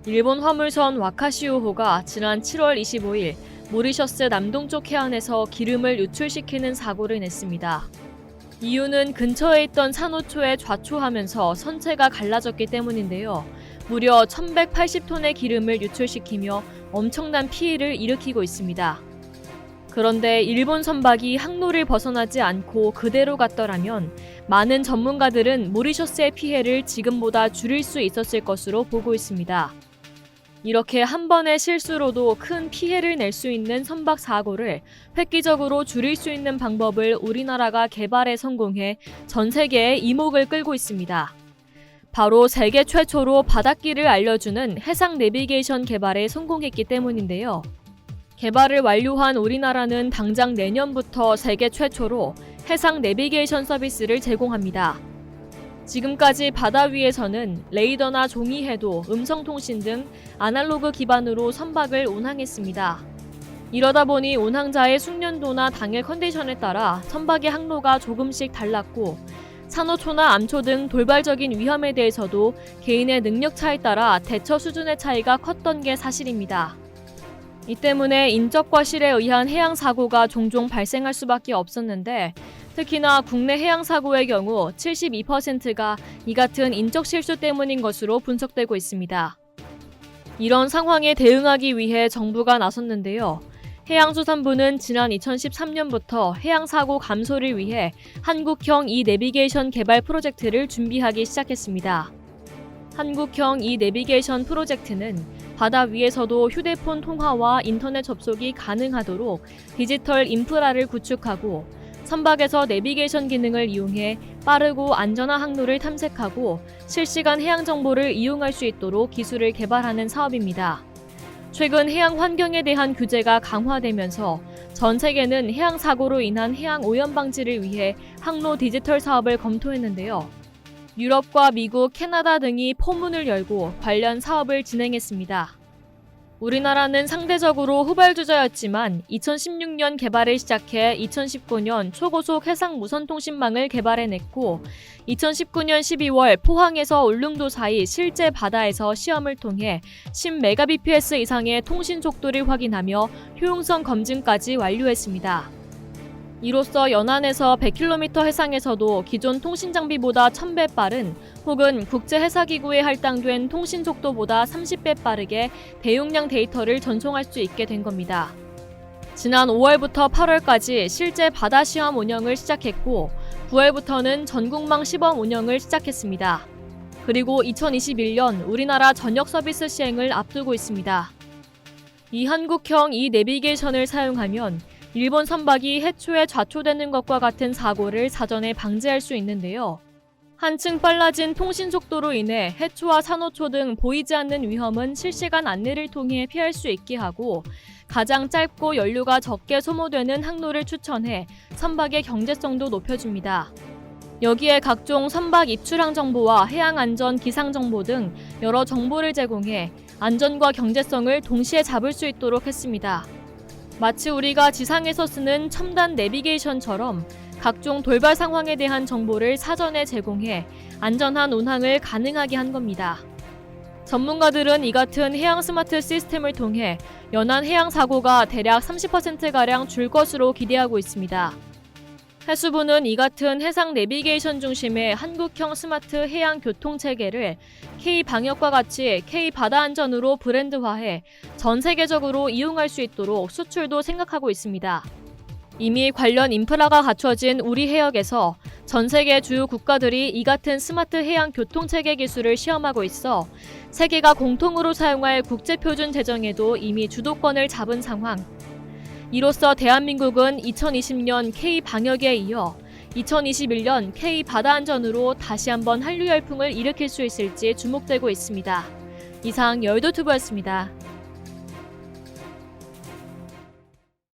일본 화물선 와카시우호가 지난 7월 25일 모리셔스 남동쪽 해안에서 기름을 유출시키는 사고를 냈습니다. 이유는 근처에 있던 산호초에 좌초하면서 선체가 갈라졌기 때문인데요. 무려 1180톤의 기름을 유출시키며 엄청난 피해를 일으키고 있습니다. 그런데 일본 선박이 항로를 벗어나지 않고 그대로 갔더라면 많은 전문가들은 모리셔스의 피해를 지금보다 줄일 수 있었을 것으로 보고 있습니다. 이렇게 한 번의 실수로도 큰 피해를 낼 수 있는 선박 사고를 획기적으로 줄일 수 있는 방법을 우리나라가 개발에 성공해 전 세계에 이목을 끌고 있습니다. 바로 세계 최초로 바닷길을 알려주는 해상 내비게이션 개발에 성공했기 때문인데요. 개발을 완료한 우리나라는 당장 내년부터 세계 최초로 해상 내비게이션 서비스를 제공합니다. 지금까지 바다 위에서는 레이더나 종이 해도, 음성통신 등 아날로그 기반으로 선박을 운항했습니다. 이러다 보니 운항자의 숙련도나 당일 컨디션에 따라 선박의 항로가 조금씩 달랐고 산호초나 암초 등 돌발적인 위험에 대해서도 개인의 능력 차에 따라 대처 수준의 차이가 컸던 게 사실입니다. 이 때문에 인적 과실에 의한 해양 사고가 종종 발생할 수밖에 없었는데 특히나 국내 해양 사고의 경우 72%가 이 같은 인적 실수 때문인 것으로 분석되고 있습니다. 이런 상황에 대응하기 위해 정부가 나섰는데요. 해양수산부는 지난 2013년부터 해양 사고 감소를 위해 한국형 이-내비게이션 개발 프로젝트를 준비하기 시작했습니다. 한국형 이-내비게이션 프로젝트는 바다 위에서도 휴대폰 통화와 인터넷 접속이 가능하도록 디지털 인프라를 구축하고 선박에서 내비게이션 기능을 이용해 빠르고 안전한 항로를 탐색하고 실시간 해양 정보를 이용할 수 있도록 기술을 개발하는 사업입니다. 최근 해양 환경에 대한 규제가 강화되면서 전 세계는 해양 사고로 인한 해양 오염 방지를 위해 항로 디지털 사업을 검토했는데요. 유럽과 미국, 캐나다 등이 포문을 열고 관련 사업을 진행했습니다. 우리나라는 상대적으로 후발주자였지만 2016년 개발을 시작해 2019년 초고속 해상 무선통신망을 개발해냈고 2019년 12월 포항에서 울릉도 사이 실제 바다에서 시험을 통해 10Mbps 이상의 통신 속도를 확인하며 효용성 검증까지 완료했습니다. 이로써 연안에서 100km 해상에서도 기존 통신 장비보다 1000배 빠른 혹은 국제해사기구에 할당된 통신 속도보다 30배 빠르게 대용량 데이터를 전송할 수 있게 된 겁니다. 지난 5월부터 8월까지 실제 바다 시험 운영을 시작했고 9월부터는 전국망 시범 운영을 시작했습니다. 그리고 2021년 우리나라 전역 서비스 시행을 앞두고 있습니다. 이 한국형 이-내비게이션을 사용하면 일본 선박이 해초에 좌초되는 것과 같은 사고를 사전에 방지할 수 있는데요. 한층 빨라진 통신 속도로 인해 해초와 산호초 등 보이지 않는 위험은 실시간 안내를 통해 피할 수 있게 하고 가장 짧고 연료가 적게 소모되는 항로를 추천해 선박의 경제성도 높여줍니다. 여기에 각종 선박 입출항 정보와 해양 안전 기상 정보 등 여러 정보를 제공해 안전과 경제성을 동시에 잡을 수 있도록 했습니다. 마치 우리가 지상에서 쓰는 첨단 내비게이션처럼 각종 돌발 상황에 대한 정보를 사전에 제공해 안전한 운항을 가능하게 한 겁니다. 전문가들은 이 같은 해양 스마트 시스템을 통해 연안 해양 사고가 대략 30%가량 줄 것으로 기대하고 있습니다. 해수부는 이 같은 해상 내비게이션 중심의 한국형 스마트 해양 교통 체계를 K방역과 같이 K바다안전으로 브랜드화해 전 세계적으로 이용할 수 있도록 수출도 생각하고 있습니다. 이미 관련 인프라가 갖춰진 우리 해역에서 전 세계 주요 국가들이 이 같은 스마트 해양 교통 체계 기술을 시험하고 있어 세계가 공통으로 사용할 국제표준 제정에도 이미 주도권을 잡은 상황. 이로써 대한민국은 2020년 K방역에 이어 2021년 K바다안전으로 다시 한번 한류 열풍을 일으킬 수 있을지 주목되고 있습니다. 이상 여의도투브였습니다.